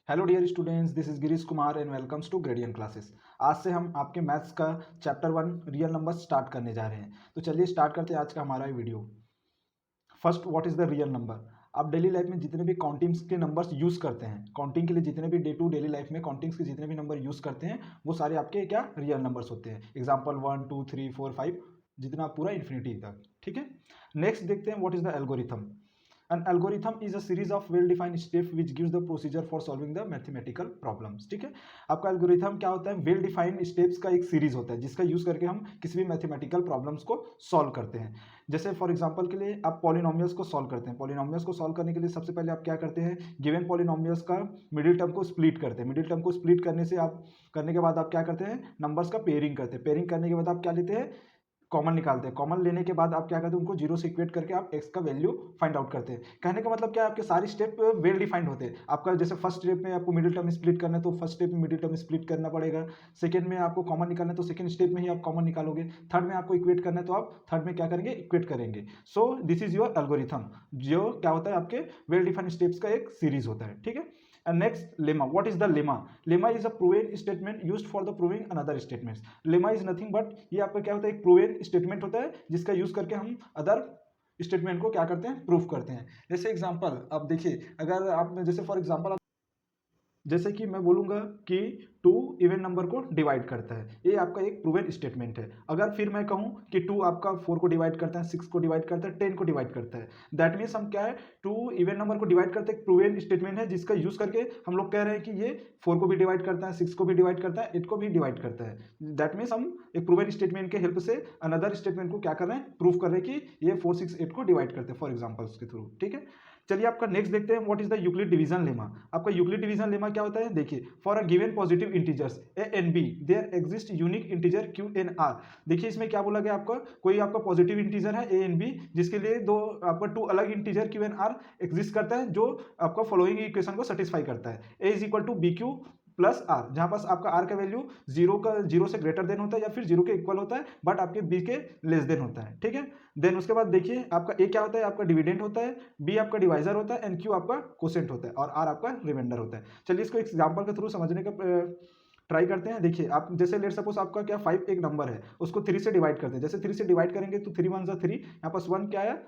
Hello dear students, this is Girish Kumar and welcomes to Gradient Classes. आज से हम आपके मैथ्स का चैप्टर 1 रियल नंबर स्टार्ट करने जा रहे हैं। तो चलिए स्टार्ट करते हैं आज का हमारा video. First, what is the real number. आप डेली लाइफ में जितने भी काउंटिंग्स के नंबर्स यूज करते हैं, काउंटिंग के लिए जितने भी डे टू डेली लाइफ में काउंटिंग्स के जितने भी नंबर यूज करते हैं, वो सारे आपके क्या रियल नंबर्स होते हैं। एग्जाम्पल 1 2 3 4 5, जितना पूरा इन्फिनिटी तक। ठीक है, नेक्स्ट देखते हैं what is the algorithm. An algorithm is a series of well-defined steps which gives the procedure for solving the mathematical problems। ठीक है, आपका एल्गोरिथम क्या होता है? वेल डिफाइंड स्टेप्स का एक सीरीज होता है जिसका यूज करके हम किसी भी मैथमेटिकल प्रॉब्लम्स को सॉल्व करते हैं। जैसे फॉर एग्जांपल के लिए आप पॉलिनोमियल्स को सॉल्व करते हैं। पॉलिनोमियल्स को सॉल्व करने के लिए सबसे पहले आप क्या करते हैं? गिवन पॉलिनोमियल्स का मिडिल टर्म को स्प्लिट करते हैं। मिडिल टर्म को स्प्लिट करने के बाद आप क्या करते हैं? नंबर्स का पेयरिंग करते हैं। पेयरिंग करने के बाद आप क्या लेते हैं? कॉमन निकालते हैं। कॉमन लेने के बाद आप क्या करते हैं? उनको जीरो से इक्वेट करके आप एक्स का वैल्यू फाइंड आउट करते हैं। कहने का मतलब क्या है? आपके सारे स्टेप वेल डिफाइंड होते हैं। आपका जैसे फर्स्ट स्टेप में आपको मिडिल टर्म स्प्लिट करना है तो फर्स्ट स्टेप में मिडिल टर्म स्प्लिट करना पड़ेगा। सेकंड में आपको कॉमन निकालना है तो सेकंड स्टेप में ही आप कॉमन निकालोगे। थर्ड में आपको इक्वेट करना है तो आप थर्ड में क्या करेंगे? इक्वेट करेंगे। So this is your algorithm, जो क्या होता है? आपके वेल डिफाइंड स्टेप्स का एक सीरीज होता है। ठीक है, and next lemma. What is the lemma? Lemma is a proven statement used for the proving another statements. Lemma is nothing but ये आपका क्या होता है? एक प्रूवन स्टेटमेंट होता है जिसका यूज करके हम अदर स्टेटमेंट को क्या करते हैं? प्रूफ करते हैं। जैसे एग्जांपल आप देखिए, अगर आप जैसे फॉर एग्जांपल जैसे कि मैं बोलूंगा कि 2 इवन नंबर को डिवाइड करता है, ये आपका एक प्रूवन स्टेटमेंट है। अगर फिर मैं कहूं कि 2 आपका 4 को डिवाइड करता है, 6 को डिवाइड करता है, 10 को डिवाइड करता है, दैट मीन्स हम क्या है? 2 इवन नंबर को डिवाइड करते हैं, एक प्रूवन स्टेटमेंट है जिसका यूज करके हम लोग कह रहे हैं कि ये 4 को भी डिवाइड करता है, 6 को भी डिवाइड करता है, 8 को भी डिवाइड करता है। दैट मीन्स हम एक प्रूवन स्टेटमेंट के हेल्प से अनदर स्टेटमेंट को क्या कर रहे हैं? प्रूव कर रहे हैं कि ये 4 6 8 को डिवाइड करते हैं, फॉर एग्जाम्पल्स के थ्रू। ठीक है, चलिए आपका नेक्स्ट देखते हैं what is the Euclid division lemma. आपका यूक्लिड डिवीजन लेमा क्या होता है? देखिए, for a given positive integers A and B there exist unique integer Q and R. देखिए इसमें क्या बोला गया? आपका कोई आपका पॉजिटिव इंटीजर है ए एंड बी, जिसके लिए दो आपका टू अलग integer Q and R exist करता है, जो आपका फॉलोइंग इक्वेशन को सेटिस्फाई करता है। A is equal to B Q plus R, जहां पास आपका आर का वैल्यू जीरो से ग्रेटर देन होता है या फिर जीरो के इक्वल होता है, बट आपके बी के लेस देन होता है। ठीक है, देन उसके बाद देखिए आपका ए क्या होता है? आपका डिविडेंड होता है, बी आपका डिवाइजर होता है, एंड क्यू आपका कोसेंट होता है, और आर आपका रिमाइंडर होता है। चलिए इसको एग्जाम्पल के थ्रू समझने का ट्राई करते हैं। देखिए आप जैसे लेट सपोज आपका क्या 5 एक नंबर है, उसको 3 से डिवाइड करते हैं। जैसे 3 से डिवाइड करेंगे तो 3 1 3, यहाँ पास 1 क्या आया?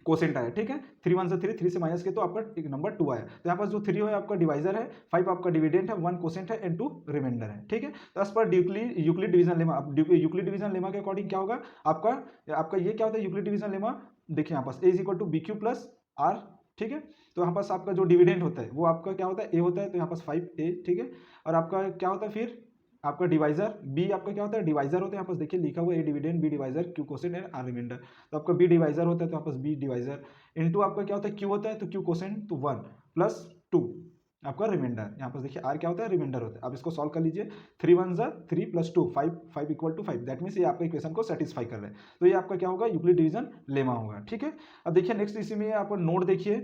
कोसेंट आया। ठीक है, 3 1 3, 3 से माइनस के तो आपका एक नंबर 2 आया। तो यहाँ पास जो 3 है आपका डिवाइजर है, 5 आपका डिविडेंट है, 1 कोसेंट है, एंड 2 रिमाइंडर है। ठीक है, तो as per Euclid division lemma, Euclid division lemma के अकॉर्डिंग क्या होगा? आपका आपका ये क्या होता है? यूक्लिड डिवीजन लेमा देखिए यहाँ पास A is equal to B Q plus R. ठीक है, तो यहाँ पास आपका जो डिविडेंड होता है वो आपका क्या होता है? ए होता है, तो यहाँ पास 5 ए। ठीक है, और आपका क्या होता है फिर? आपका डिवाइजर बी आपका क्या होता है? डिवाइजर होता है। यहाँ पास देखिए लिखा हुआ है A dividend, B divisor, Q quotient and are remainder. तो आपका बी डिवाइजर होता है तो यहाँ पास बी डिवाइजर इनटू आपका क्या होता है? क्यू होता है, तो क्यू कोसेंट तो 1 प्लस 2 आपका रिमाइंडर। यहाँ पर देखिए आर क्या होता है? रिमाइंडर होता है। अब इसको सॉल्व कर लीजिए। 3 1 3 plus 2 5, 5 equal to 5, that means ये आपका इक्वेशन को सेटिस्फाई कर रहा है। तो ये आपका क्या होगा? यूक्लिड डिवीजन लेमा होगा। ठीक है, अब देखिए नेक्स्ट इसी में आप नोट देखिए,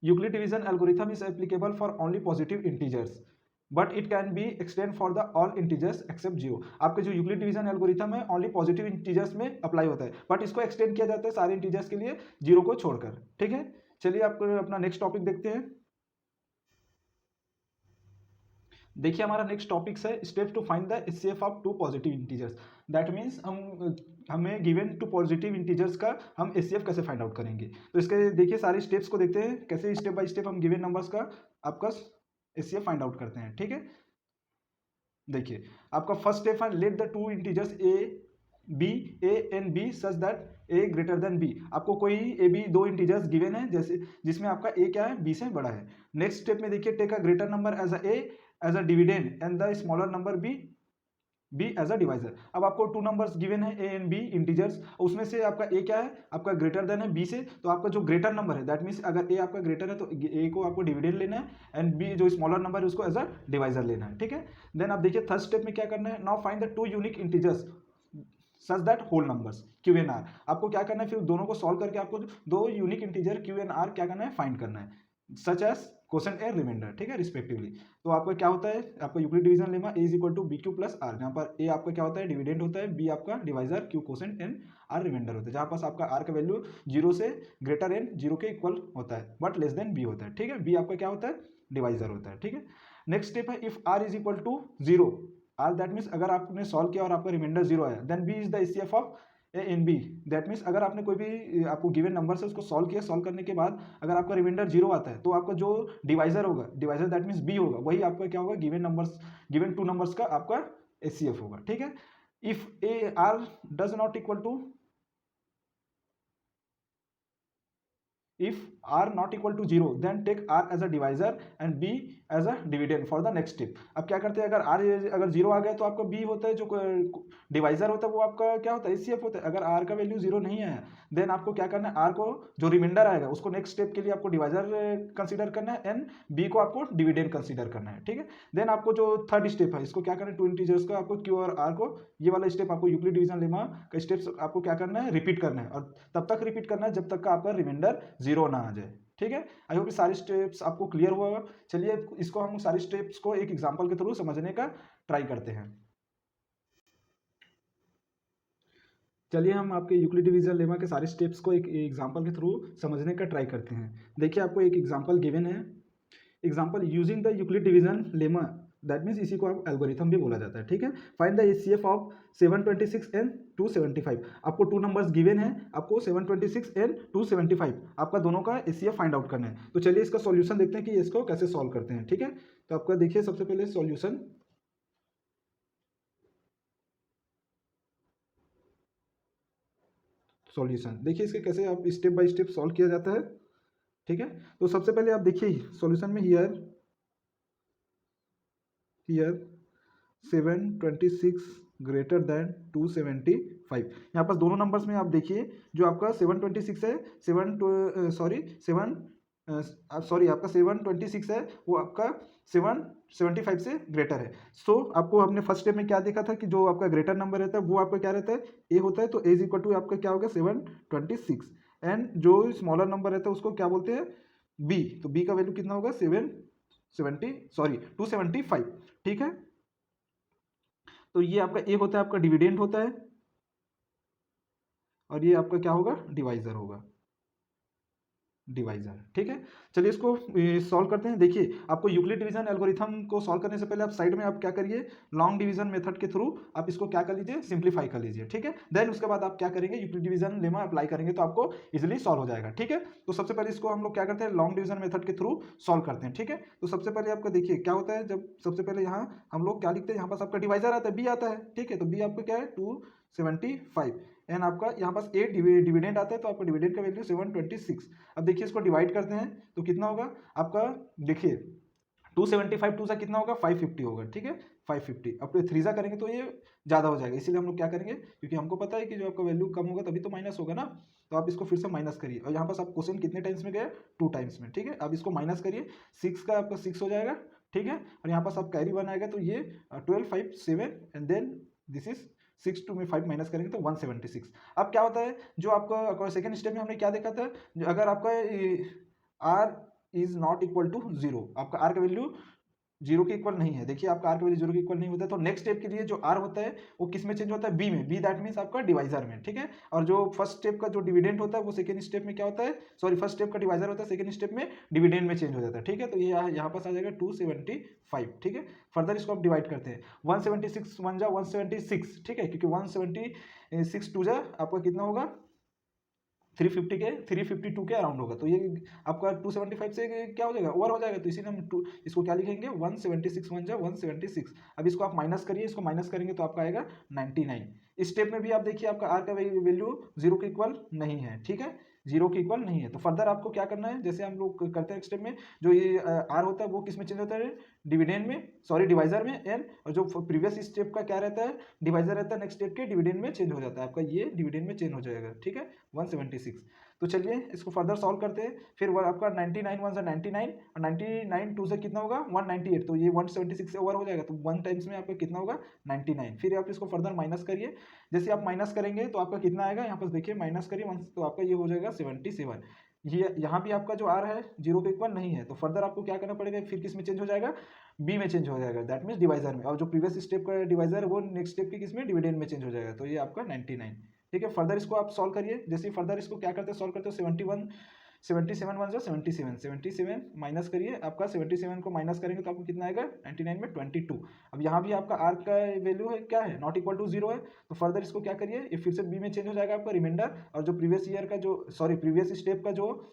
Euclid division algorithm is applicable for only positive integers but it can be extend for the all integers except zero. आपके जो यूक्लिड डिवीजन एल्गोरिथम है ओनली पॉजिटिव इंटीजर्स में अप्लाई होता है, बट इसको एक्सटेंड किया जाता है सारे इंटीजर्स के लिए, जीरो को छोड़कर। ठीक है, चलिए आप अपना नेक्स्ट टॉपिक देखते हैं। देखिए हमारा नेक्स्ट टॉपिक है steps to find the HCF of two positive integers. That means हमें गिवन टू पॉजिटिव इंटीजर्स का हम एचसीएफ कैसे फाइंड आउट करेंगे। तो इसके देखिए सारे स्टेप्स को देखते हैं कैसे स्टेप बाय स्टेप हम गिवन नंबर्स का आपका एचसीएफ फाइंड आउट करते हैं। ठीक है, देखिए आपका फर्स्ट स्टेप है let the two integers be A and B such that A greater than B. आपको कोई ए बी दो इंटीजर्स गिवन है जैसे जिसमें आपका ए क्या है? बी से बड़ा है। नेक्स्ट स्टेप में देखिए take a greater number as A as a dividend and the smaller number B as a divisor. अब आपको टू नंबर्स गिवन है ए एंड बी इंटीजर्स, उसमें से आपका ए क्या है? आपका ग्रेटर देन है बी से, तो आपका जो ग्रेटर नंबर है दैट मीन्स अगर ए आपका ग्रेटर है तो ए को आपको डिविडेंड लेना है, एंड बी जो स्मॉलर नंबर है उसको एज अ डिवाइजर लेना है। ठीक है, देन आप देखिए थर्ड स्टेप में क्या करना है? Now find the two unique integers such that whole numbers Q and R. आपको क्या करना है? फिर दोनों को सॉल्व करके आपको दो unique integer Q and r क्या करना है? फाइंड करना है। Such as quotient and remainder, ठीक है, रिस्पेक्टिवली। तो आपका क्या होता है, आपका Euclid division lemma a is equal to B Q plus r, जहाँ पर ए आपका क्या होता है, डिविडेंड होता है, बी आपका divisor, q quotient and are remainder होता है। जहाँ पास आपका आर का वैल्यू 0 से ग्रेटर एंड 0 के इक्वल होता है बट लेस देन बी होता है, ठीक है। बी आपका क्या होता है, डिवाइजर होता है, ठीक है। नेक्स्ट स्टेप है if r is equal to 0, or that means अगर आपने सॉल्व किया और आपका रिमाइंडर 0 आया, then b is the HCF of a and b. That means अगर आपने कोई भी आपको गिवन नंबर से उसको सॉल्व किया, सॉल्व करने के बाद अगर आपका रिमाइंडर 0 आता है तो आपका जो डिवाइजर होगा, डिवाइजर दैट मीन्स बी होगा, वही आपका क्या होगा, given numbers, given two numbers का आपका एचसीएफ होगा, ठीक है। If a r does not equal to, if r not equal to 0 then take r as a divisor and b as a dividend for the next step। अब क्या करते हैं, अगर r अगर 0 आ गया तो आपका b होता है, जो डिवाइजर होता है वो आपका क्या होता है, एचसीएफ होता है। अगर r का वैल्यू 0 नहीं आया देन आपको क्या करना है, r को जो रिमाइंडर आएगा उसको नेक्स्ट स्टेप के लिए आपको डिवाइजर कंसीडर करना है एंड b को आपको डिविडेंड कंसीडर करना है, ठीक है। देन आपको जो थर्ड स्टेप है इसको क्या करना है, टू इंटीजर्स का आपको q और r को, ये वाला स्टेप आपको यूक्लिड डिवीजन लेमा का स्टेप्स आपको क्या करना है, रिपीट करना है, और तब तक रिपीट करना है जब तक का आपका रिमाइंडर 0 ना आ जाए, ठीक है। आई होप ये सारे स्टेप्स आपको क्लियर हुआ होगा। चलिए इसको हम सारे स्टेप्स को एक एग्जांपल के थ्रू समझने का ट्राई करते हैं। चलिए हम आपके यूक्लिड डिवीजन लेमा के सारे स्टेप्स को एक एग्जांपल के थ्रू समझने का ट्राई करते हैं। देखिए आपको एक एग्जांपल गिवन है, example using the Euclid division lemma, that means इसी को आप एल्गोरिथम भी बोला जाता है, ठीक है। Find the HCF of 726 and 275। आपको टू नंबर्स गिवन है, आपको 726 एंड 275 आपका दोनों का एचसीएफ फाइंड आउट करना है। तो चलिए इसका सॉल्यूशन देखते हैं कि इसको कैसे सॉल्व करते हैं, ठीक है। तो आपका देखिए सबसे पहले सॉल्यूशन, देखिए इसके कैसे आप स्टेप बाय स्टेप सॉल्व किया जाता है, ठीक है। तो सबसे पहले आप देखिए सॉल्यूशन में हियर हियर 726 ग्रेटर देन 275, यहाँ पर दोनों नंबर्स में आप देखिए जो आपका 726 है, आपका 726 है वो आपका 775 से ग्रेटर है। सो आपको हमने फर्स्ट स्टेप में क्या देखा था कि जो आपका ग्रेटर नंबर रहता है वो आपका क्या रहता है, ए होता है, तो ए इज इक्वल टू आपका क्या होगा 726, एंड जो स्मॉलर नंबर रहता है उसको क्या बोलते हैं, बी, तो बी का वैल्यू कितना होगा 275, ठीक है। तो ये आपका ए होता है, आपका डिविडेंड होता है, और ये आपका क्या होगा, डिवाइजर होगा, डिवाइजर, ठीक है। चलिए इसको सॉल्व करते हैं। देखिए आपको यूक्लिड डिवीजन एल्गोरिथम को सॉल्व करने से पहले आप साइड में आप क्या करिए, लॉन्ग डिवीजन मेथड के थ्रू आप इसको क्या कर लीजिए, सिंप्लीफाई कर लीजिए, ठीक है। देन उसके बाद आप क्या करेंगे, यूक्लिड डिवीजन लेमा अप्लाई करेंगे तो आपको इजिली सॉल्व हो जाएगा, ठीक है। तो सबसे पहले इसको हम लोग क्या करते हैं, लॉन्ग डिवीजन मेथड के थ्रू सॉल्व करते हैं, ठीक है। तो सबसे पहले आपका देखिए क्या होता है, जब सबसे पहले यहाँ हम लोग क्या लिखते हैं, यहाँ पास आपका डिवाइजर आता है, बी आता है, ठीक है। तो बी आपका क्या है 275, एंड आपका यहाँ पास ए डिविडेंड आता है, तो आपका डिविडेंड का वैल्यू 726। अब देखिए इसको डिवाइड करते हैं तो कितना होगा आपका, देखिए 275 टू सा कितना होगा 550 होगा, ठीक है 550। अब 3 सा करेंगे तो ये ज़्यादा हो जाएगा, इसीलिए हम लोग क्या करेंगे, क्योंकि हमको पता है कि जो आपका वैल्यू कम होगा तभी तो माइनस होगा ना, तो आप इसको फिर से माइनस करिए, और यहाँ पास आप क्वेश्चन कितने टाइम्स में गए, 2 टाइम्स में, ठीक है। अब इसको माइनस करिए, 6 का आपका 6 हो जाएगा, ठीक है, और यहाँ पास आप कैरी 1 आएगा तो ये 12 5 7 एंड देन दिस इज 6 2 में 5 माइनस करेंगे तो 176। अब क्या होता है, जो आपका सेकंड स्टेप में हमने क्या देखा था, अगर आपका r is not equal to 0, आपका आर का वैल्यू 0 के इक्वल नहीं है, देखिए आपका आर का वैल्यू 0 के इक्वल नहीं होता है, तो नेक्स्ट स्टेप के लिए जो आर होता है वो किस में चेंज होता है, बी में, बी दैट मीन्स आपका डिवाइजर में, ठीक है। और जो फर्स्ट स्टेप का जो डिविडेंड होता है वो सेकंड स्टेप में क्या होता है, सॉरी फर्स्ट स्टेप का डिवाइजर होता है, सेकंड स्टेप में डिविडेंड में चेंज हो जाता है, ठीक है। तो ये यहाँ पास आ जाएगा 275, ठीक है। फर्दर इसको आप डिवाइड करते हैं, 176 1 जा 176, ठीक है, क्योंकि 176 2 जा आपका कितना होगा 352 के अराउंड होगा, तो ये आपका 275 से क्या हो जाएगा, ओवर हो जाएगा, तो इसीलिए हम इसको क्या लिखेंगे 176 1 जा 176। अब इसको आप माइनस करिए, इसको माइनस करेंगे तो आपका आएगा 99। इस स्टेप में भी आप देखिए आपका आर का वैल्यू 0 के इक्वल नहीं है, ठीक है, 0 के इक्वल नहीं है। तो फर्दर आपको क्या करना है, जैसे हम लोग करते हैं स्टेप में, जो ये आर होता है वो किस में चेंज होता है, डिविडेंड में, सॉरी डिवाइजर में, एंड जो प्रीवियस स्टेप का क्या रहता है, डिवाइजर रहता है, नेक्स्ट स्टेप के डिविडेंड में चेंज हो जाता है, आपका ये डिविडेंड में चेंज हो जाएगा, ठीक है 176। तो चलिए इसको फर्दर सॉल्व करते हैं, फिर वो आपका 99 1 से 99 और 99 2 से कितना होगा 198, तो ये 176 से ओवर हो जाएगा, तो 1 टाइम्स में आपका कितना होगा 99। फिर आप इसको फर्दर माइनस करिए, जैसे आप माइनस करेंगे तो आपका कितना आएगा, यहाँ पर देखिए माइनस करिए 1 तो आपका ये हो जाएगा 77। ये यहाँ भी आपका जो आर है 0 के इक्वल नहीं है, तो फर्दर आपको क्या करना पड़ेगा, फिर किस में चेंज हो जाएगा, बी में चेंज हो जाएगा, दैट मीन्स डिवाइजर में। और जो प्रीवियस स्टेप का डिवाइजर है वो नेक्स्ट स्टेप की किस में, डिविडेंड में चेंज हो जाएगा, तो ये आपका 99। ठीक है, फर्दर इसको आप सॉल्व करिए। जैसे फर्दर इसको क्या करते हैं, सॉल्व करते हो, 71 77 वन जो 77 77 माइनस करिए, आपका 77 को माइनस करेंगे तो आपको कितना आएगा 99 में 22। अब यहाँ भी आपका आर का वैल्यू है क्या है, नॉट इक्वल टू 0 है, तो फर्दर इसको क्या करिए, ये फिर से बी में चेंज हो जाएगा आपका रिमाइंडर, और जो प्रीवियस ईयर का जो प्रीवियस स्टेप का जो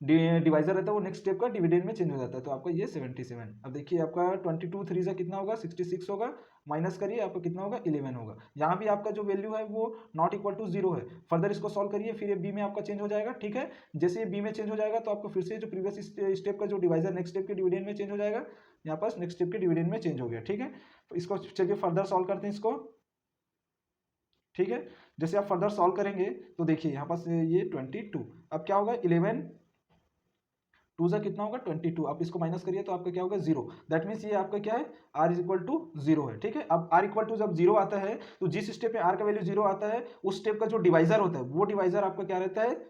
डिवाइजर रहता है वो नेक्स्ट स्टेप का डिविडेंड में चेंज हो जाता है, तो आपका ये 77। अब देखिए आपका 22 3 से कितना होगा 66 होगा, माइनस करिए आपका कितना होगा 11 होगा। यहाँ भी आपका जो वैल्यू है वो नॉट इक्वल टू 0 है, फर्दर इसको सॉल्व करिए, फिर ये बी में आपका चेंज हो जाएगा। ठीक है, जैसे ये बी में चेंज हो जाएगा तो आपको फिर से जो प्रीवियस स्टेप का जो डिवाइजर नेक्स्ट स्टेप के डिविडेंड में चेंज हो जाएगा, यहाँ पास नेक्स्ट स्टेप के डिविडेंड में चेंज हो गया। ठीक है, तो इसको चलिए फर्दर सॉल्व करते हैं इसको। ठीक है, जैसे आप फर्दर सॉल्व करेंगे तो देखिए यहाँ पास ये 22, अब क्या होगा 11 टू सा कितना होगा 22, आप इसको माइनस करिए तो आपका क्या होगा 0, दैट मीन्स ये आपका क्या है r इज इक्वल टू 0 है। ठीक है, अब r इक्वल टू जब 0 आता है तो जिस स्टेप में r का वैल्यू 0 आता है उस स्टेप का जो डिवाइजर होता है वो डिवाइजर आपका क्या रहता है,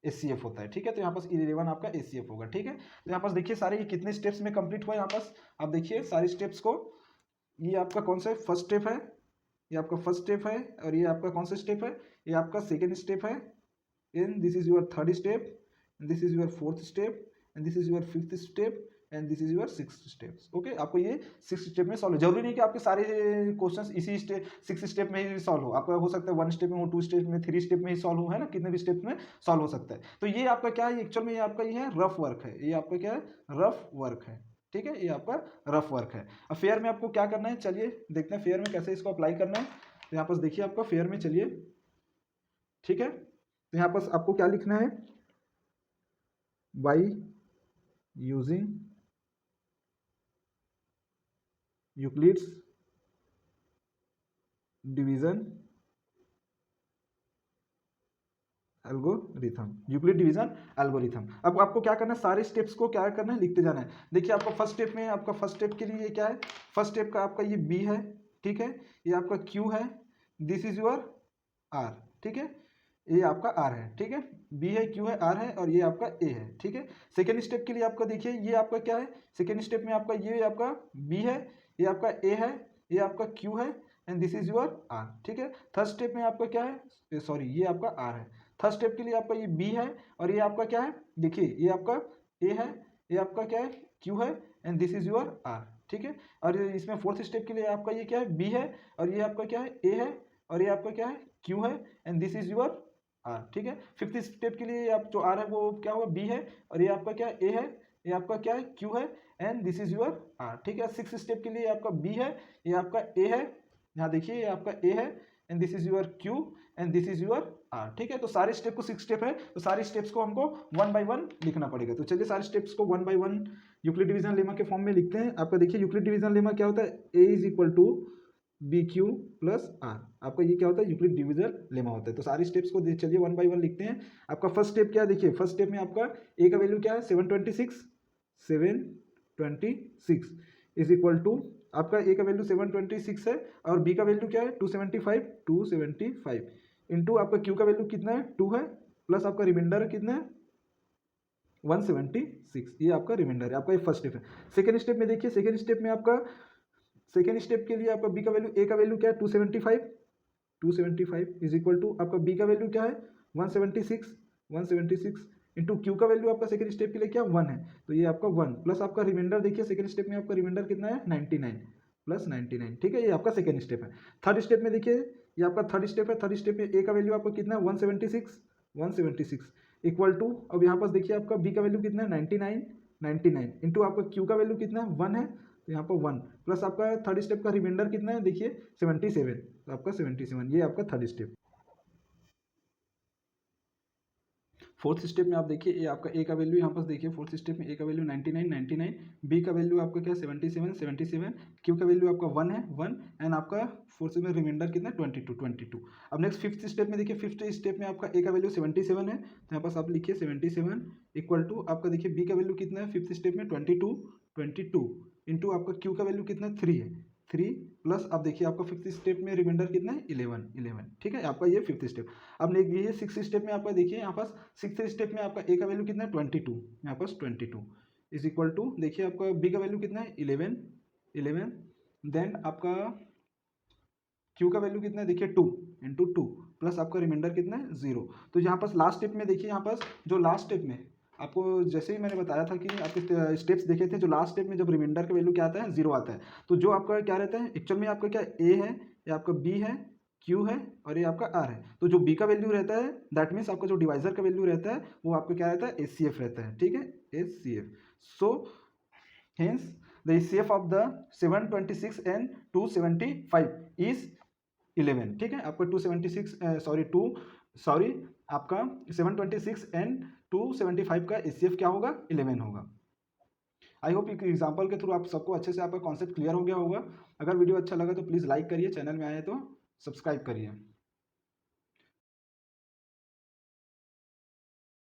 एचसीएफ होता है। ठीक है, तो यहाँ पास 11 आपका एचसीएफ होगा। ठीक है, तो यहाँ पास देखिए सारे ये कितने स्टेप्स में कंप्लीट हुआ, यहाँ पास आप देखिए सारे स्टेप्स को, ये आपका कौन सा फर्स्ट स्टेप है, ये आपका फर्स्ट स्टेप है, और ये आपका कौन सा स्टेप है, ये आपका सेकेंड स्टेप है, and this is your third step, this is your fourth step, and this is your fifth step, and this is your sixth steps. Okay, आपको ये 6 स्टेप में सॉल्व, जरूरी नहीं कि आपके सारे क्वेश्चंस इसी 6 स्टेप में ही सॉल्व हो, आपका हो सकता है 1 स्टेप में हो, 2 स्टेप में, 3 स्टेप में ही सॉल्व हो, है ना, कितने भी स्टेप में सॉल्व हो सकता है। तो ये आपका क्या है, एक्चुअल में ये आपका ये है रफ वर्क है, ये आपका क्या है रफ वर्क है। ठीक है, ये आपका रफ वर्क है। अब फेयर में आपको क्या करना है, चलिए देखते हैं फेयर में कैसे इसको अप्लाई करना है। तो यहाँ पास देखिए आपका फेयर में चलिए, ठीक है, तो यहाँ पास आपको क्या लिखना है, by using Euclid's division algorithm, Euclid division algorithm. अब आपको क्या करना है, सारे स्टेप्स को क्या करना है, लिखते जाना है। देखिए आपका फर्स्ट स्टेप में, आपका फर्स्ट स्टेप के लिए क्या है, फर्स्ट स्टेप का आपका ये बी है, ठीक है, ये आपका क्यू है, दिस इज योर आर, ठीक है, ये आपका आर है, ठीक है, बी है, क्यू है, आर है, और ये आपका ए है। ठीक है, सेकेंड स्टेप के लिए आपका देखिए ये आपका क्या है, सेकेंड स्टेप में आपका ये आपका बी है, ये आपका ए है, ये आपका क्यू है, and this is your r. ठीक है, थर्ड स्टेप में आपका क्या है, सॉरी ये आपका आर है, थर्ड स्टेप के लिए आपका ये बी है, और ये आपका क्या है, देखिए ये आपका ए है, ये आपका क्या है क्यू है, and this is your r. ठीक है, और इसमें फोर्थ स्टेप के लिए आपका ये क्या है बी है, और ये आपका क्या है ए है, और ये आपका क्या है क्यू है, and this is your r. ठीक है, फिफ्थ स्टेप के लिए आप जो आर है वो क्या होगा बी है, और ये आपका क्या ए है, ये आपका क्या है क्यू है, and this is your r. ठीक है, सिक्स स्टेप के लिए आपका बी है, ये आपका ए है, यहाँ देखिए ये आपका ए है, and this is your q, and this is your r. ठीक है, तो सारे स्टेप को 6 स्टेप है, तो सारे स्टेप्स को हमको 1 बाय 1 लिखना पड़ेगा। तो चलिए सारे स्टेप्स को 1 बाय 1 यूक्लिड डिवीजन लेमा के फॉर्म में लिखते हैं। आपका देखिए यूक्लिड डिवीजन लेमा क्या होता है, A is equal to B Q plus R, आपका ये क्या होता है यूक्लिड डिवीजन लेमा होता है। तो सारी स्टेप्स को चलिए 1 बाय 1 लिखते हैं। आपका फर्स्ट स्टेप क्या है, देखिए फर्स्ट स्टेप में आपका ए का वैल्यू क्या है 726 इज इक्वल टू, आपका ए का वैल्यू 726 है, और बी का वैल्यू क्या है 275 इंटू आपका क्यू का वैल्यू कितना है 2 है, प्लस आपका रिमाइंडर कितना है 176, ये आपका रिमाइंडर है, आपका ये फर्स्ट स्टेप है। सेकेंड स्टेप में देखिए, सेकेंड स्टेप में आपका सेकेंड स्टेप के लिए आपका बी का वैल्यू, ए का वैल्यू क्या है 275 इज इक्वल टू आपका बी का वैल्यू क्या है 176 इंटू क्यू का वैल्यू आपका सेकेंड स्टेप के लिए क्या 1 है, तो ये आपका 1 प्लस आपका रिमाइंडर देखिए सेकेंड स्टेप में आपका रिमाइंडर कितना है 99 प्लस 99। ठीक है, ये आपका सेकेंड स्टेप है। थर्ड स्टेप में देखिए ये आपका थर्ड स्टेप है, थर्ड स्टेप में ए का वैल्यू आपका कितना है 176 इक्वल टू, अब यहाँ पास देखिए आपका बी का वैल्यू कितना है 99 इंटू आपका क्यू का वैल्यू कितना है 1 है, तो यहाँ पर 1 प्लस आपका थर्ड स्टेप का रिमाइंडर कितना है देखिए 77, तो आपका 77, ये आपका थर्ड स्टेप। फोर्थ स्टेप में आप देखिए ये आपका ए का वैल्यू यहाँ पर देखिए फोर्थ स्टेप में ए का वैल्यू 99, बी का वैल्यू आपका क्या 77, क्यू का वैल्यू आपका 1 है 1, एंड आपका फोर्थ में रिमाइंडर कितना 22। अब नेक्स्ट फिफ्थ स्टेप में देखिए, फिफ्थ स्टेप में आपका ए का वैल्यू 77 है, तो यहाँ पास आप लिखिए 77 इक्वल टू आपका देखिए बी का वैल्यू कितना है फिफ्थ स्टेप में 22 इंटू आपका क्यू का वैल्यू कितना 3 है, 3 प्लस अब देखिए आपका फिफ्थ स्टेप में रिमाइंडर कितना है 11, ठीक है, आपका ये फिफ्थ स्टेप। अब ये सिक्स स्टेप में आपका देखिए यहाँ पास सिक्स स्टेप में आपका ए का वैल्यू कितना है 22, यहाँ पास 22 इज इक्वल टू देखिए आपका बी का वैल्यू कितना है 11, देन आपका क्यू का वैल्यू कितना है देखिए 2 इंटू 2 प्लस आपका रिमाइंडर कितना है 0। तो यहाँ पास लास्ट स्टेप में देखिए यहाँ पास जो लास्ट स्टेप में आपको जैसे ही मैंने बताया था कि आपके स्टेप्स देखे थे, जो लास्ट स्टेप में जब रिमाइंडर का वैल्यू क्या आता है 0 आता है, तो जो आपका क्या रहता है एक्चुअल में आपका क्या ए है, या आपका बी है, क्यू है और ये आपका आर है। तो जो बी का वैल्यू रहता है दैट मीन्स आपका जो डिवाइजर का वैल्यू रहता है वो आपका क्या रहता है एचसीएफ रहता है, ठीक है, HCF. So hence the HCF of the 726 and 275 is 11, ठीक है, आपका 276 आपका 726 एंड 275 का HCF क्या होगा 11 होगा। आई होप एक एग्जांपल के थ्रू आप सबको अच्छे से आपका कॉन्सेप्ट क्लियर हो गया होगा। अगर वीडियो अच्छा लगा तो प्लीज़ लाइक करिए, चैनल में आए तो सब्सक्राइब करिए।